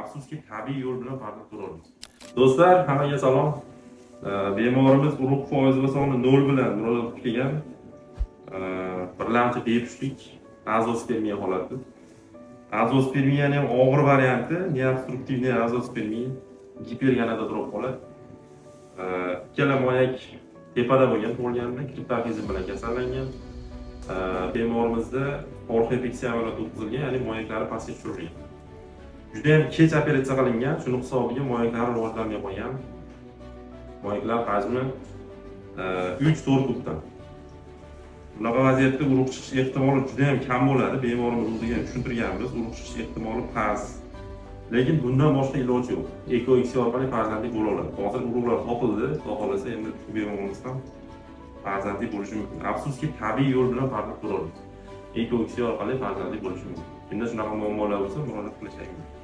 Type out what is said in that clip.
afsuski tabiiy yo'l bilan farzand ko'rolmaydi. Do'stlar, hammaga salom. Bemorimiz urug' foizi va soni 0 bilan murojaat qilgan. Birlamchi bepushtlik, azospermiya holati. Azospermiyaning ham og'ir varianti, neobstruktiv azospermiya, gipergonadotropik holat. Ikkala moyak tepada bo'lgan tug'ilganda kriptofizm bilan kasallangan. Bemorimizda orqa infeksiya amaliyoti o'tkazilgan, ya'ni moyaklari pastga tushirilgan. Juda ham kech operatsiya qilingan, shuning hisobiga moyaklari rivojlanmay qolgan. Moyaklar hajmi 3-4 kubdan. Bunaqa vaziyatda urug' chiqish ehtimoli juda ham kam bo'ladi. Bemorimiz o'ziga tushuntirganmiz, urug' chiqish ehtimoli past. Lekin bundan boshqa iloji yo'q. EKG orqali farzandli bo'la oladi. Hozir urug'lar topildi, xudo xolasa endi bemorimiz ham farzandli bo'lishi mumkin. Afsuski tabiiy yo'l bilan farzand ko'ra oladi. EKG orqali farzandli bo'lishi mumkin. Endi shunaqa muammolar bo'lsa murojaat qilishingiz mumkin.